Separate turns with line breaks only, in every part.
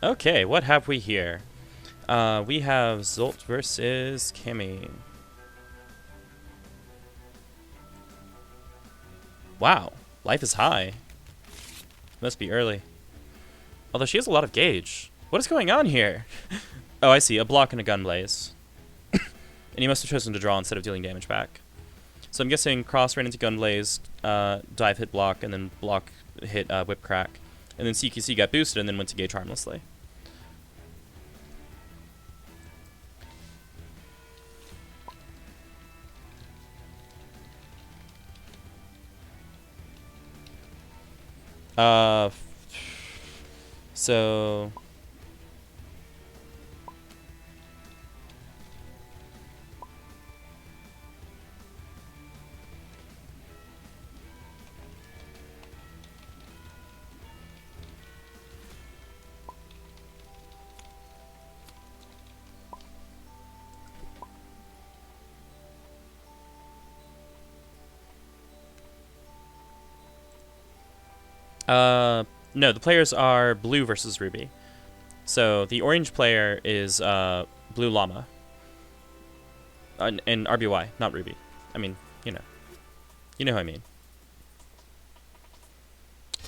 Okay, what have we here? We have Zsolt versus Cammy. Wow, life is high. Must be early. Although she has a lot of gauge. What is going on here? Oh, I see. A block and a gun blaze. And he must have chosen to draw instead of dealing damage back. So I'm guessing cross ran into gun blaze, dive hit block, and then block hit whip crack. And then CQC got boosted and then went to gauge harmlessly. So no, the players are blue versus ruby. So the orange player is blue llama. And RBY, not ruby. I mean, you know who I mean.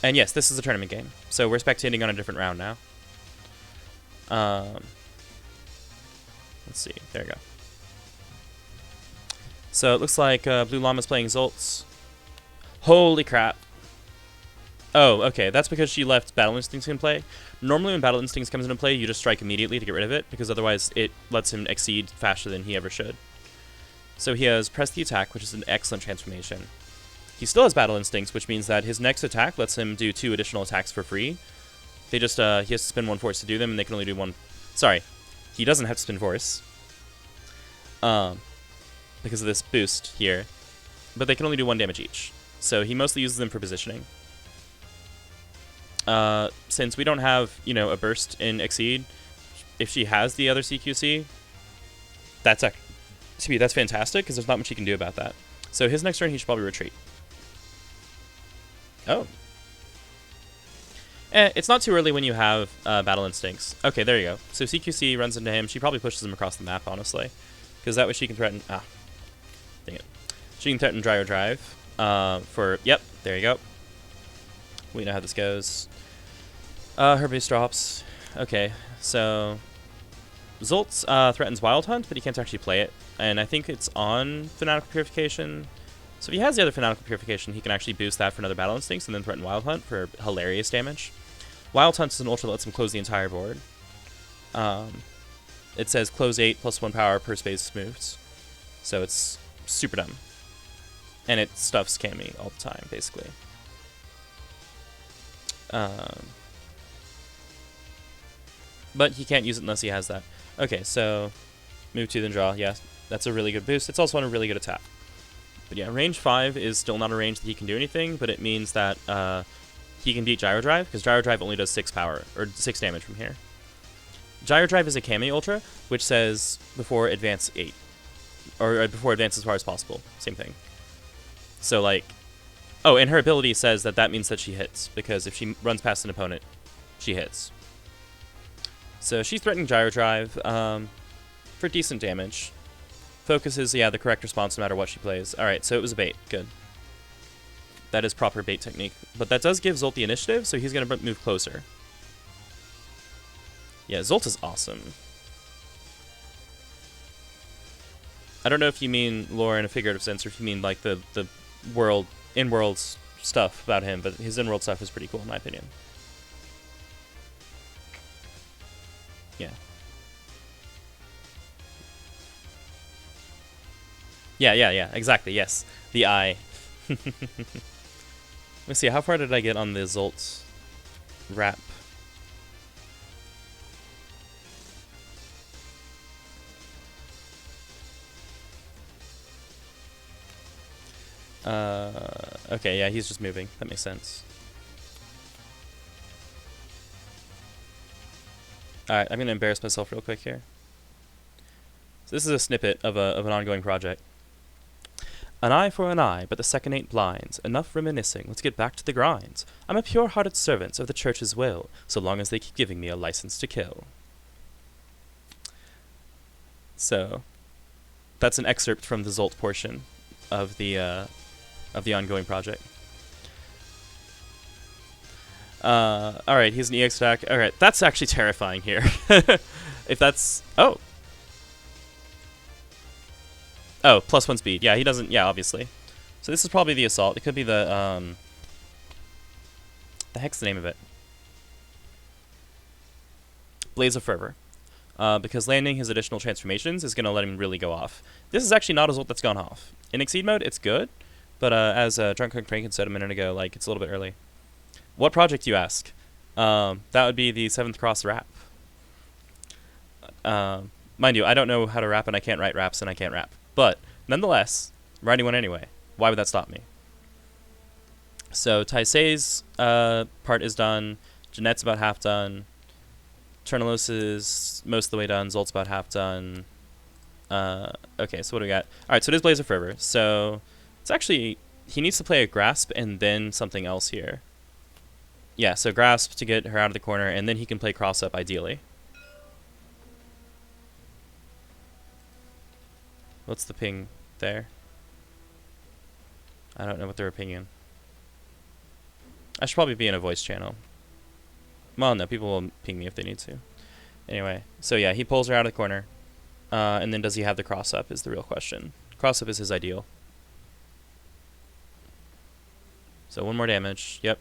And yes, this is a tournament game, so we're spectating on a different round now. Let's see. There we go. So it looks like Blue Llama's playing Zolt's. Holy crap. Oh, okay. That's because she left Battle Instincts in play. Normally when Battle Instincts comes into play, you just strike immediately to get rid of it, because otherwise it lets him exceed faster than he ever should. So he has Press the Attack, which is an excellent transformation. He still has Battle Instincts, which means that his next attack lets him do 2 additional attacks for free. They just, he has to spend 1 force to do them, and they can only do 1... Sorry. He doesn't have to spend force. Because of this boost here. But they can only do 1 damage each. So he mostly uses them for positioning. Since we don't have, a burst in Exceed, if she has the other CQC, that's fantastic, because there's not much he can do about that. So his next turn, he should probably retreat. Oh. It's not too early when you have Battle Instincts. Okay, there you go. So CQC runs into him. She probably pushes him across the map, honestly. Because that way she can threaten... Ah. Dang it. She can threaten Dryer Drive for... Yep, there you go. We know how this goes. Her boost drops. Okay, so... Zsolt threatens Wild Hunt, but he can't actually play it. And I think it's on Fanatical Purification. So if he has the other Fanatical Purification, he can actually boost that for another Battle Instincts and then threaten Wild Hunt for hilarious damage. Wild Hunt is an ultra that lets him close the entire board. It says close 8 plus 1 power per space moves. So it's super dumb. And it stuffs Cammy all the time, basically. But he can't use it unless he has that. Okay, so move 2 then draw. Yeah, that's a really good boost. It's also on a really good attack. But yeah, range 5 is still not a range that he can do anything, but it means that he can beat Gyro Drive, because Gyro Drive only does 6 power, or 6 damage from here. Gyro Drive is a Cammy Ultra, which says before advance 8. Or before advance as far as possible. Same thing. So, like... Oh, and her ability says that means that she hits, because if she runs past an opponent, she hits. So she's threatening Gyro Drive for decent damage. Focus is, yeah, the correct response no matter what she plays. Alright, so it was a bait. Good. That is proper bait technique. But that does give Zsolt the initiative, so he's going to move closer. Yeah, Zsolt is awesome. I don't know if you mean lore in a figurative sense, or if you mean, like, the world, in-world stuff about him, but his in-world stuff is pretty cool, in my opinion. Yeah. Yeah, exactly, yes. The eye. Let's see, how far did I get on the Zsolt wrap? Okay, yeah, he's just moving. That makes sense. Alright, I'm going to embarrass myself real quick here. So this is a snippet of an ongoing project. An eye for an eye, but the second ain't blind. Enough reminiscing, let's get back to the grind. I'm a pure-hearted servant of the church's will, so long as they keep giving me a license to kill. So, that's an excerpt from the Zsolt portion of the ongoing project. Alright, he's an EX attack. Alright, that's actually terrifying here. If that's... Oh! Oh, +1 speed. Yeah, he doesn't... Yeah, obviously. So this is probably the assault. It could be the heck's the name of it? Blaze of Fervor. Because landing his additional transformations is going to let him really go off. This is actually not a Zsolt that's gone off. In Exceed mode, it's good, but as Drunk Cook Franken said a minute ago, like, it's a little bit early. What project, you ask? That would be the 7th Cross rap. Mind you, I don't know how to rap, and I can't write raps, and I can't rap. But, nonetheless, I'm writing one anyway. Why would that stop me? So, Taisei's part is done. Jeanette's about half done. Ternalos is most of the way done. Zolt's about half done. Okay, so what do we got? Alright, so it is Blaze of Fervor. So, it's actually... He needs to play a Grasp and then something else here. Yeah, so Grasp to get her out of the corner, and then he can play Cross-Up, ideally. What's the ping there? I don't know what they're pinging. I should probably be in a voice channel. Well, no, people will ping me if they need to. Anyway, so yeah, he pulls her out of the corner. And then does he have the cross-up is the real question. Cross-up is his ideal. So 1 more damage. Yep.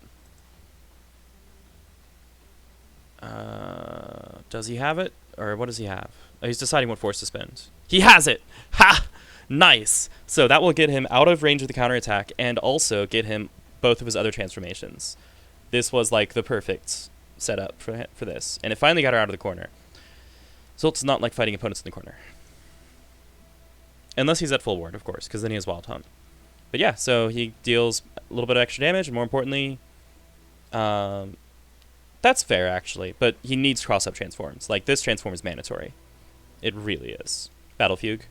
Does he have it? Or what does he have? Oh, he's deciding what force to spend. He has it! Ha! Nice! So that will get him out of range of the counterattack and also get him both of his other transformations. This was like the perfect setup for this. And it finally got her out of the corner. Zsolt does not like fighting opponents in the corner. Unless he's at full ward, of course, because then he has Wild Hunt. But yeah, so he deals a little bit of extra damage, and more importantly, that's fair, actually, but he needs cross-up transforms. Like, this transform is mandatory. It really is. Battle Fugue.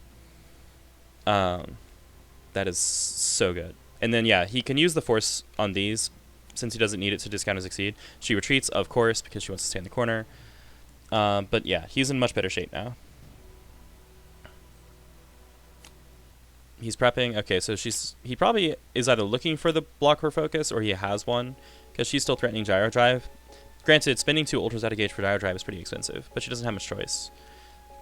That is so good. And then, yeah, he can use the force on these, since he doesn't need it to discount his Exceed. She retreats, of course, because she wants to stay in the corner. But yeah, he's in much better shape now. He's prepping. Okay, so he probably is either looking for the block her focus, or he has one, because she's still threatening Gyro Drive. Granted, spending 2 ultras out of gauge for Gyro Drive is pretty expensive, but she doesn't have much choice.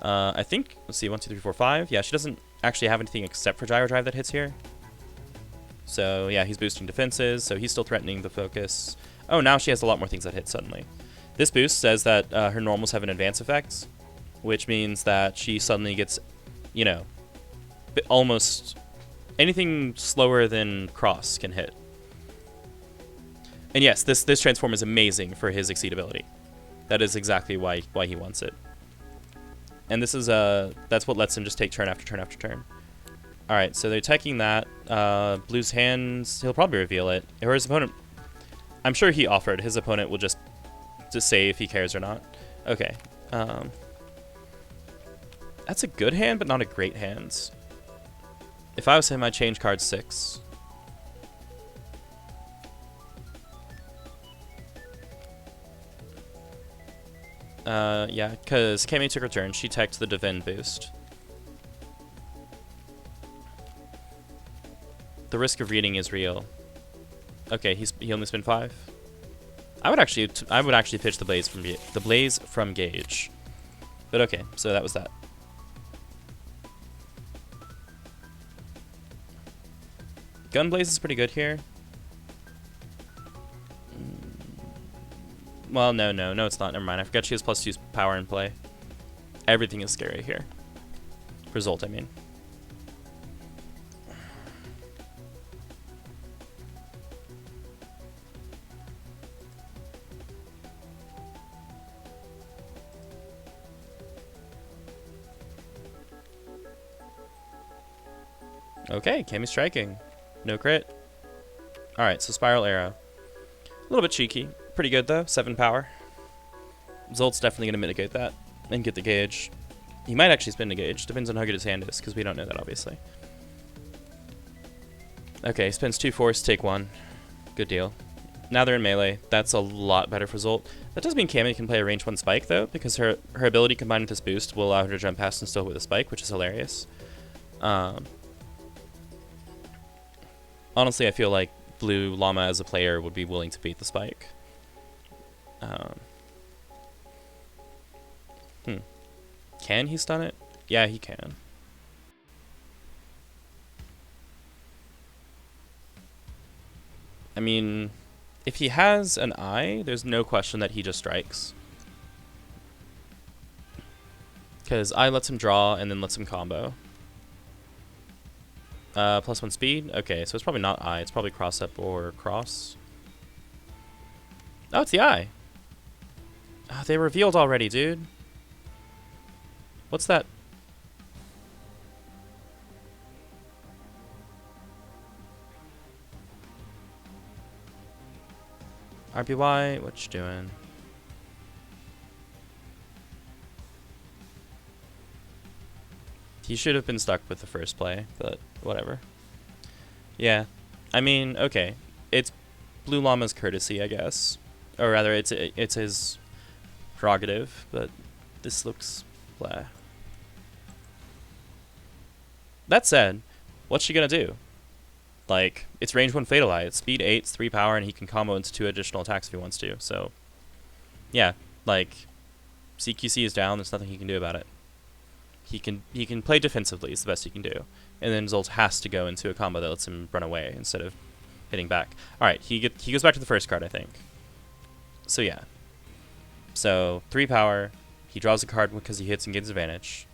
I think, let's see, 1, 2, 3, 4, 5. Yeah, she doesn't actually have anything except for Gyro Drive that hits here. So yeah, he's boosting defenses, so he's still threatening the focus. Oh, now she has a lot more things that hit suddenly. This boost says that her normals have an advance effect, which means that she suddenly gets, you know, almost anything slower than Cross can hit. And yes, this transform is amazing for his Exceed ability. That is exactly why he wants it. And this is that's what lets him just take turn after turn after turn. All right, so they're taking that. Blue's hands, he'll probably reveal it. Or his opponent, I'm sure he offered. His opponent will just say if he cares or not. Okay. That's a good hand, but not a great hand. If I was him, I'd change card 6. Yeah, because Cammy took her turn. She teched the Divine boost. The risk of reading is real. Okay, he only spent 5. I would actually pitch the blaze from gauge. But okay, so that was that. Gun blaze is pretty good here. Well, no, it's not. Never mind. I forgot she has +2 power in play. Everything is scary here. For Zsolt, I mean. Okay, Cammy's striking. No crit. Alright, so Spiral Arrow. A little bit cheeky. Pretty good, though. 7 power. Zolt's definitely going to mitigate that and get the gauge. He might actually spin the gauge. Depends on how good his hand is, because we don't know that, obviously. Okay, spends 2 force, take 1. Good deal. Now they're in melee. That's a lot better for Zsolt. That does mean Cammy can play a range 1 spike, though, because her ability combined with this boost will allow her to jump past and still hit with a spike, which is hilarious. Honestly, I feel like Bluellama as a player would be willing to beat the spike. Can he stun it? Yeah, he can. I mean, if he has an eye, there's no question that he just strikes. Because eye lets him draw and then lets him combo. +1 speed? Okay, so it's probably not eye. It's probably cross up or cross. Oh, it's the eye. Oh, they revealed already, dude. What's that? RBY, what you doing? He should have been stuck with the first play, but whatever. Yeah, I mean, okay, it's Bluellama's courtesy, I guess, or rather, it's his prerogative. But this looks blah. That said, what's she gonna do? Like, it's range 1 Fatal Eye. It's speed 8, it's 3 power, and he can combo into 2 additional attacks if he wants to. So, yeah, like, CQC is down. There's nothing he can do about it. He can play defensively. It's the best he can do. And then Zsolt has to go into a combo that lets him run away instead of hitting back. All right, he goes back to the first card, I think. So yeah. So 3 power. He draws a card because he hits and gains advantage.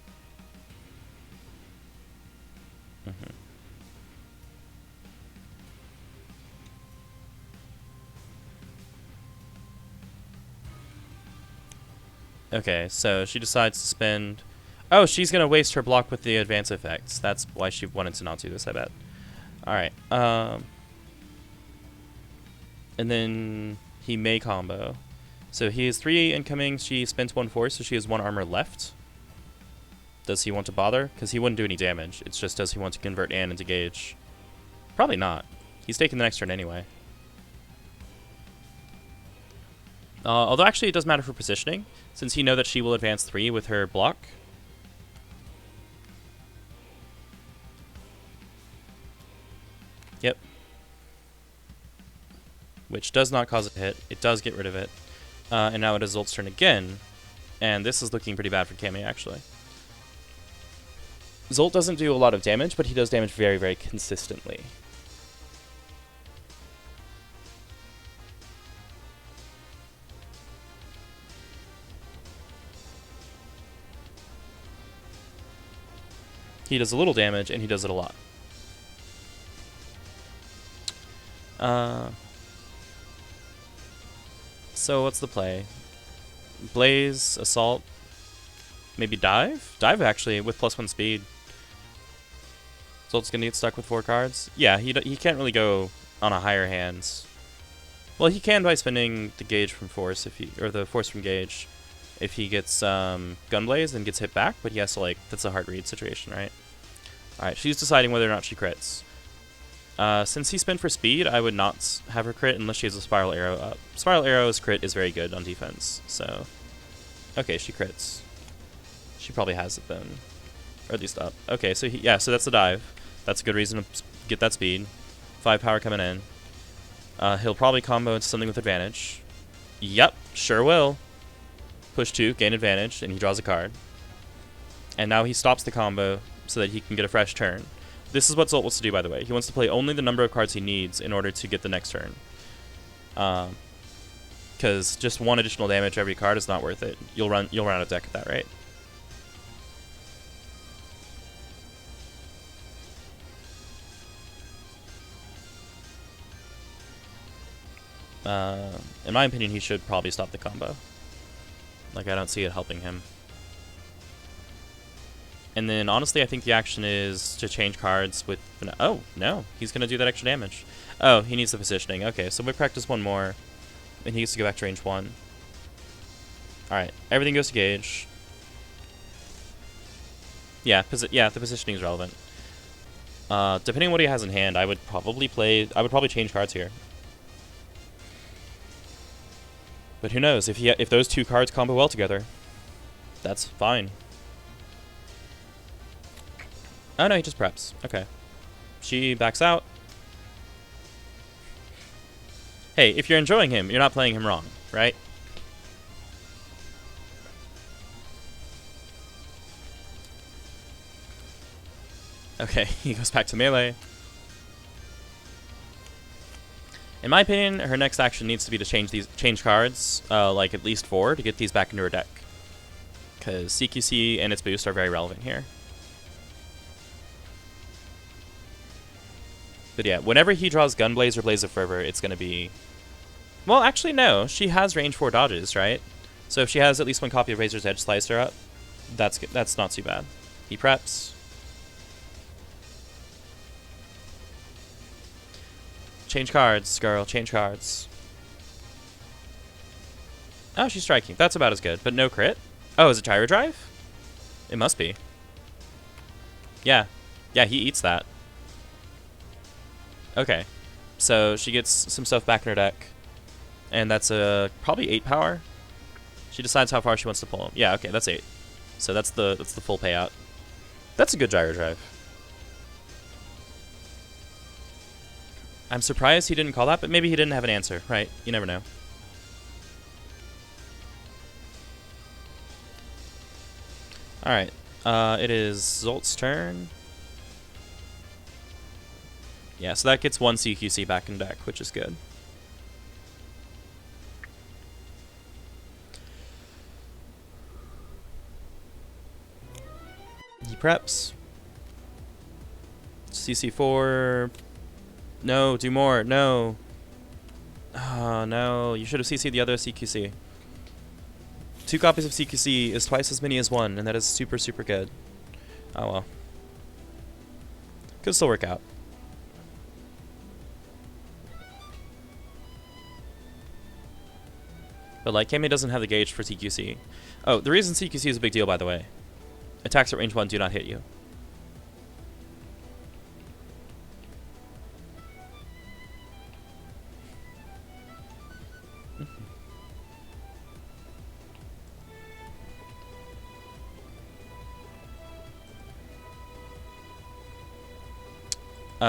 Okay, so she decides to spend... Oh, she's going to waste her block with the advance effects. That's why she wanted to not do this, I bet. Alright, and then he may combo. So he has 3 incoming, she spends 1 force, so she has 1 armor left. Does he want to bother? Because he wouldn't do any damage. It's just, does he want to convert Anne into Gage? Probably not. He's taking the next turn anyway. Although actually it does matter for positioning, since he knows that she will advance 3 with her block. Yep. Which does not cause it to hit. It does get rid of it. And now it is Zolt's turn again. And this is looking pretty bad for Cammy, actually. Zsolt doesn't do a lot of damage, but he does damage very, very consistently. He does a little damage, and he does it a lot. So what's the play? Blaze, Assault, maybe Dive? Dive, actually, with +1 speed. Zolt's gonna get stuck with 4 cards? Yeah, he can't really go on a higher hands. Well, he can by spending the Gauge from Force, or the Force from Gauge, if he gets Gunblaze and gets hit back, but he has to, like, that's a hard read situation, right? Alright, she's deciding whether or not she crits. Since he spent for speed, I would not have her crit unless she has a Spiral Arrow up. Spiral Arrow's crit is very good on defense, so... Okay, she crits. She probably has it then. Or at least up. Okay, so so that's the dive. That's a good reason to get that speed. 5 power coming in. He'll probably combo into something with advantage. Yep, sure will. Push 2, gain advantage, and he draws a card. And now he stops the combo so that he can get a fresh turn. This is what Zsolt wants to do, by the way. He wants to play only the number of cards he needs in order to get the next turn. Because just 1 additional damage every card is not worth it. You'll run out of deck at that rate. In my opinion, he should probably stop the combo. Like, I don't see it helping him. And then, honestly, I think the action is to change cards with... Oh, no. He's going to do that extra damage. Oh, he needs the positioning. Okay, so we practice 1 more. And he gets to go back to range 1. Alright, everything goes to Gauge. Yeah, the positioning is relevant. Depending on what he has in hand, I would probably change cards here. But who knows? If those two cards combo well together, that's fine. Oh no, he just preps. Okay. She backs out. Hey, if you're enjoying him, you're not playing him wrong, right? Okay, he goes back to melee. In my opinion, her next action needs to be to change cards, like at least 4, to get these back into her deck. Because CQC and its boost are very relevant here. But yeah, whenever he draws Gunblaze or Blaze of Fervor, it's going to be... Well, actually, no. She has range 4 dodges, right? So if she has at least 1 copy of Razor's Edge Slicer up, that's not too bad. He preps. Change cards, girl. Change cards. Oh, she's striking. That's about as good, but no crit. Oh, is it Gyro Drive? It must be. Yeah. Yeah, he eats that. Okay. So she gets some stuff back in her deck. And that's probably 8 power. She decides how far she wants to pull him. Yeah, okay, that's 8. So that's the full payout. That's a good Gyro Drive. I'm surprised he didn't call that, but maybe he didn't have an answer, right? You never know. Alright, it is Zolt's turn. Yeah, so that gets 1 CQC back in deck, which is good. He preps. CC4... No, do more. No. Oh, no. You should have CC'd the other CQC. 2 copies of CQC is twice as many as 1, and that is super, super good. Oh, well. Could still work out. But, like, Cammy doesn't have the gauge for CQC. Oh, the reason CQC is a big deal, by the way. Attacks at range 1 do not hit you.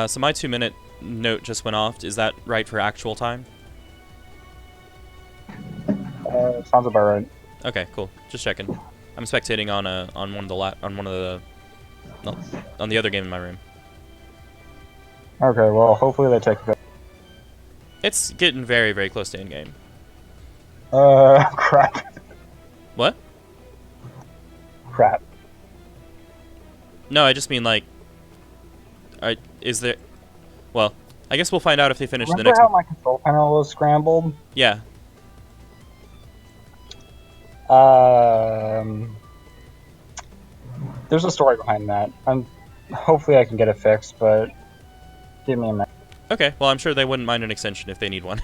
So my 2-minute note just went off. Is that right for actual time?
Sounds about right.
Okay, cool. Just checking. I'm spectating on the other game in my room.
Okay, well, hopefully they take it.
It's getting very, very close to in-game.
Crap.
What?
Crap.
No, I just mean, like... is there... Well, I guess we'll find out if they finish the next...
Remember how my control panel was scrambled?
Yeah.
There's a story behind that. Hopefully I can get it fixed, but give me a minute.
Okay, well, I'm sure they wouldn't mind an extension if they need one.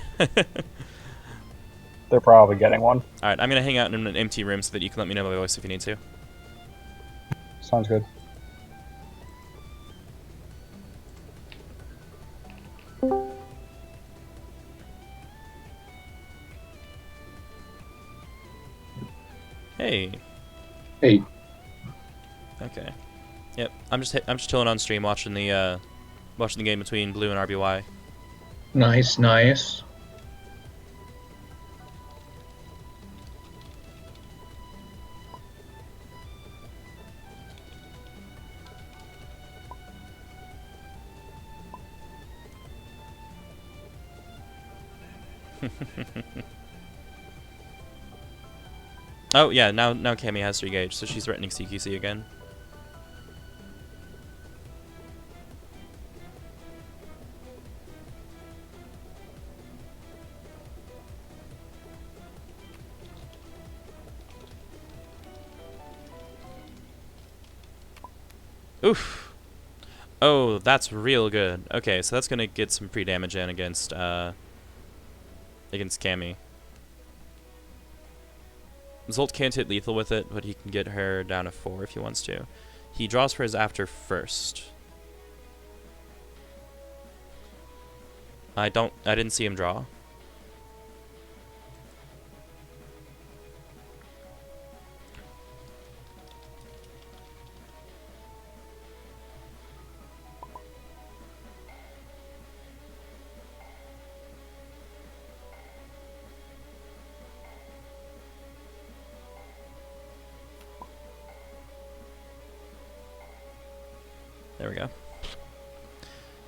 They're probably getting one.
Alright, I'm going to hang out in an empty room so that you can let me know by voice if you need to.
Sounds good.
Hey.
Hey.
Okay. Yep. I'm just chilling on stream watching the game between Blue and RBY.
Nice, nice.
Oh yeah, now Cammy has 3 gauge, so she's threatening CQC again. Oof. Oh, that's real good. Okay, so that's gonna get some pre-damage in against Cammy. Zsolt can't hit lethal with it, but he can get her down to 4 if he wants to. He draws for his after first. I didn't see him draw. There we go.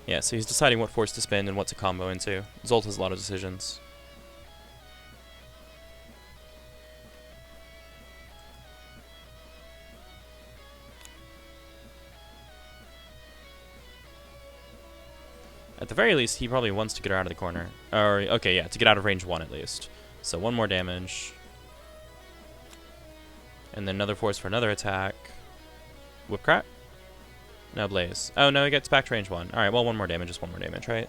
Yeah, so he's deciding what force to spin and what to combo into. Zsolt has a lot of decisions. At the very least, he probably wants to get her out of the corner. Or, okay, yeah, to get out of range 1 at least. So 1 more damage. And then another force for another attack. Whip crack? No, Blaze. Oh, no, he gets back to range 1. Alright, well, 1 more damage is 1 more damage, right?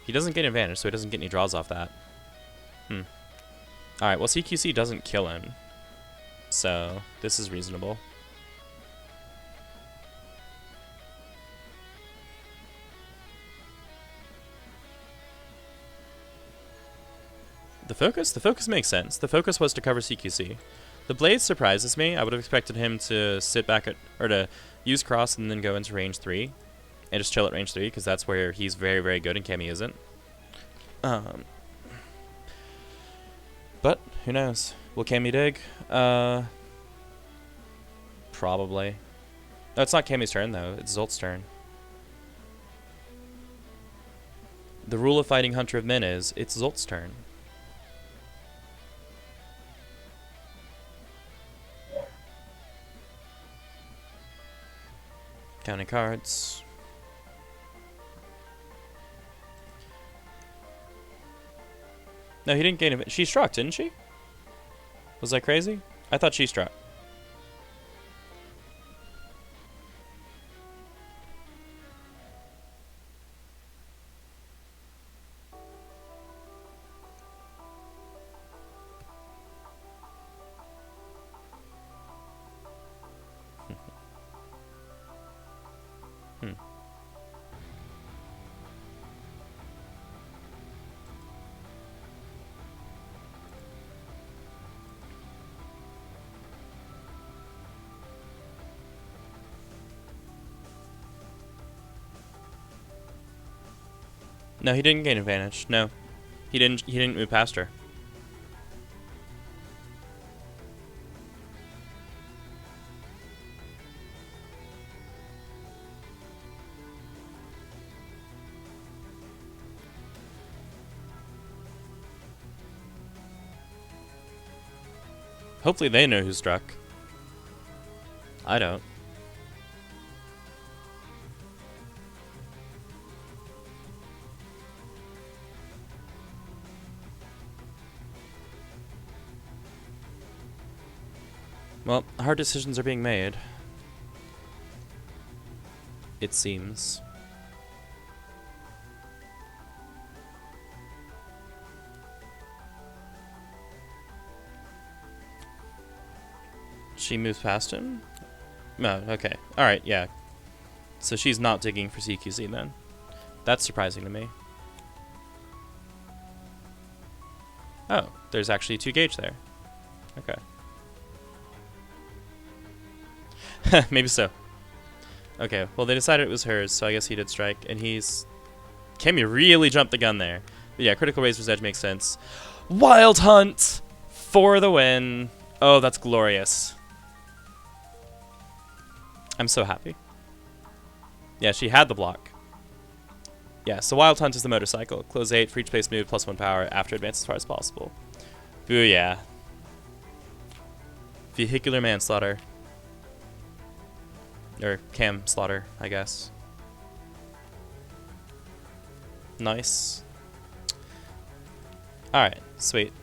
He doesn't get advantage, so he doesn't get any draws off that. Alright, well, CQC doesn't kill him. So, this is reasonable. The focus makes sense. The focus was to cover CQC. The Blaze surprises me. I would have expected him to sit back at, or to use cross and then go into range 3 and just chill at range 3 because that's where he's very, very good and Cammy isn't. But who knows? Will Cammy dig? Probably. No, it's not Cammy's turn though. It's Zolt's turn. The rule of fighting Hunter of Men is it's Zolt's turn. Counting cards. No, he didn't gain a... She struck, didn't she? Was I crazy? I thought she struck. No, he didn't gain advantage. No. He didn't move past her. Hopefully they know who struck. I don't. Well, hard decisions are being made. It seems. She moves past him? No, okay. Alright, yeah. So she's not digging for CQC then. That's surprising to me. Oh, there's actually 2 gauge there. Okay. Maybe so. Okay, well they decided it was hers, so I guess he did strike, and he's... Cammy really jumped the gun there. But yeah, Critical Razor's Edge makes sense. Wild Hunt! For the win! Oh, that's glorious. I'm so happy. Yeah, she had the block. Yeah, so Wild Hunt is the motorcycle. Close 8, for each place move, +1 power, after advance as far as possible. Booyah. Vehicular manslaughter. Or cam slaughter, I guess. Nice. Alright, sweet.